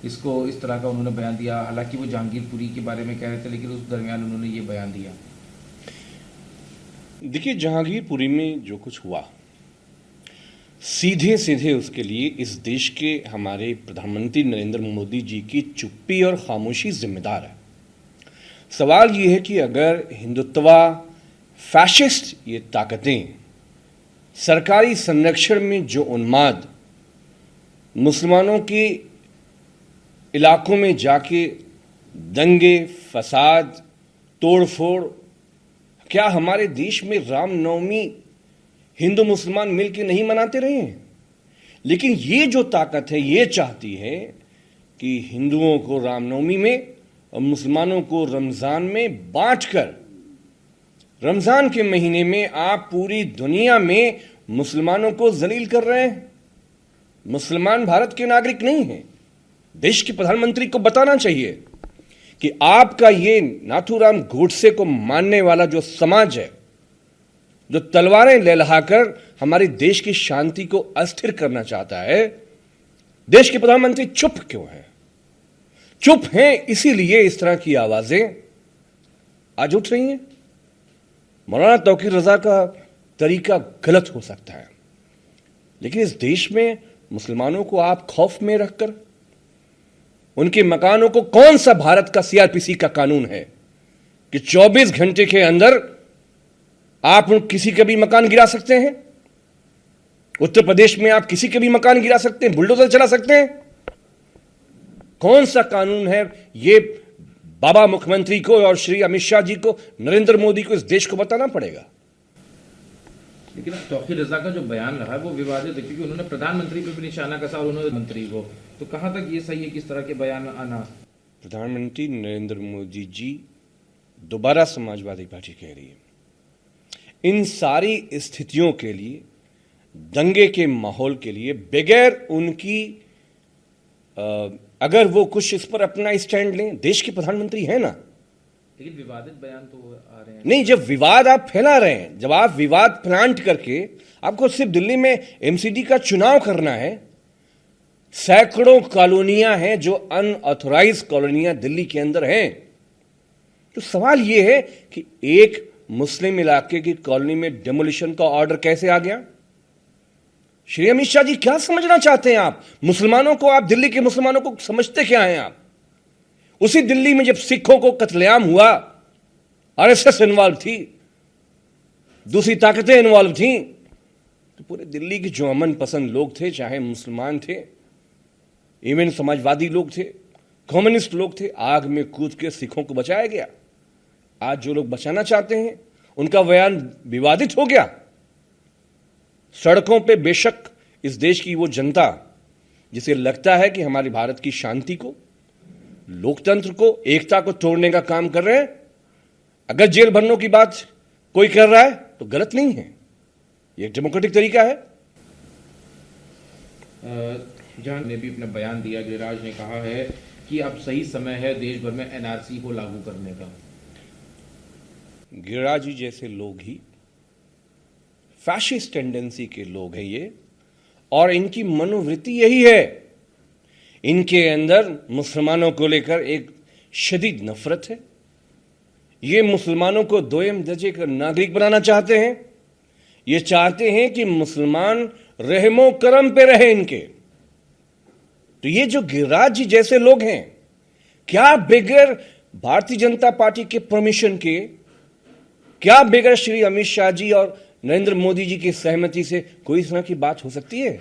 इसको इस तरह का उन्होंने बयान दिया। हालांकि वो जहांगीरपुरी के बारे में कह रहे थे, लेकिन उस दरमियान उन्होंने ये बयान दिया। देखिए, जहांगीरपुरी में जो कुछ हुआ, सीधे सीधे उसके लिए इस देश के हमारे प्रधानमंत्री नरेंद्र मोदी जी की चुप्पी और खामोशी जिम्मेदार है। सवाल ये है कि अगर हिंदुत्वा फैशिस्ट ये ताकतें सरकारी संरक्षण में जो उन्माद मुसलमानों के इलाकों में जाके दंगे, फसाद, तोड़फोड़, क्या हमारे देश में रामनवमी हिंदू मुसलमान मिलकर नहीं मनाते रहे हैं? लेकिन ये जो ताकत है ये चाहती है कि हिंदुओं को रामनवमी में और मुसलमानों को रमज़ान में बांटकर, रमज़ान के महीने में आप पूरी दुनिया में मुसलमानों को जलील कर रहे हैं। मुसलमान भारत के नागरिक नहीं हैं। देश के प्रधानमंत्री को बताना चाहिए कि आपका ये नाथूराम गोडसे को मानने वाला जो समाज है, जो तलवारें लहलहाकर हमारे देश की शांति को अस्थिर करना चाहता है, देश के प्रधानमंत्री चुप क्यों हैं? चुप हैं इसीलिए इस तरह की आवाजें आज उठ रही हैं। मौलाना तौकीर रजा का तरीका गलत हो सकता है, लेकिन इस देश में मुसलमानों को आप खौफ में रखकर उनके मकानों को, कौन सा भारत का सीआरपीसी का कानून है कि 24 घंटे के अंदर आप किसी का भी मकान गिरा सकते हैं? उत्तर प्रदेश में आप किसी के भी मकान गिरा सकते हैं, बुलडोजर चला सकते हैं? कौन सा कानून है? ये बाबा मुख्यमंत्री को और श्री अमित शाह जी को, नरेंद्र मोदी को, इस देश को बताना पड़ेगा। लेकिन तौकीर रजा का जो बयान रहा है वो विवादित है, क्योंकि उन्होंने प्रधानमंत्री पर भी निशाना कसा और उन्होंने मंत्री को, तो कहां तक ये सही है किस तरह के बयान आना? प्रधानमंत्री नरेंद्र मोदी जी दोबारा समाजवादी पार्टी कह रही है। इन सारी स्थितियों के लिए, दंगे के माहौल के लिए, बगैर उनकी अगर वो कुछ इस पर अपना स्टैंड लें, देश के प्रधानमंत्री है ना। लेकिन विवादित बयान तो आ रहे हैं। नहीं, जब विवाद आप फैला रहे हैं, जब आप विवाद प्लांट करके, आपको सिर्फ दिल्ली में एमसीडी का चुनाव करना है, सैकड़ों कॉलोनियां हैं जो अनऑथोराइज कॉलोनियां दिल्ली के अंदर हैं। तो सवाल यह है कि एक मुस्लिम इलाके की कॉलोनी में डेमोलिशन का ऑर्डर कैसे आ गया? श्री अमित शाह जी क्या समझना चाहते हैं आप? मुसलमानों को, आप दिल्ली के मुसलमानों को समझते क्या हैं आप? उसी दिल्ली में जब सिखों को कत्लेआम हुआ, आरएसएस इन्वॉल्व थी, दूसरी ताकतें इन्वॉल्व थी, तो पूरे दिल्ली के जो अमन पसंद लोग थे, चाहे मुसलमान थे, इवन समाजवादी लोग थे, कम्युनिस्ट लोग थे, आग में कूद के सिखों को बचाया गया। आज जो लोग बचाना चाहते हैं उनका बयान विवादित हो गया। सड़कों पे बेशक इस देश की वो जनता जिसे लगता है कि हमारे भारत की शांति को, लोकतंत्र को, एकता को तोड़ने का काम कर रहे हैं, अगर जेल भरने की बात कोई कर रहा है तो गलत नहीं है, ये एक डेमोक्रेटिक तरीका है। जहां ने भी अपना बयान दिया, गिरिराज ने कहा है कि अब सही समय है देश भर में एनआरसी को लागू करने का। गिरिराज जी जैसे लोग ही फैशिस्ट टेंडेंसी के लोग हैं ये, और इनकी मनोवृत्ति यही है। इनके अंदर मुसलमानों को लेकर एक शदीद नफरत है। ये मुसलमानों को दोयम दर्जे का नागरिक बनाना चाहते हैं। ये चाहते हैं कि मुसलमान रहमो करम पे रहे इनके। तो ये जो गिरिराज जी जैसे लोग हैं, क्या बगैर भारतीय जनता पार्टी के परमिशन के, क्या बगैर श्री अमित शाह जी और नरेंद्र मोदी जी की सहमति से कोई इस तरह की बात हो सकती है?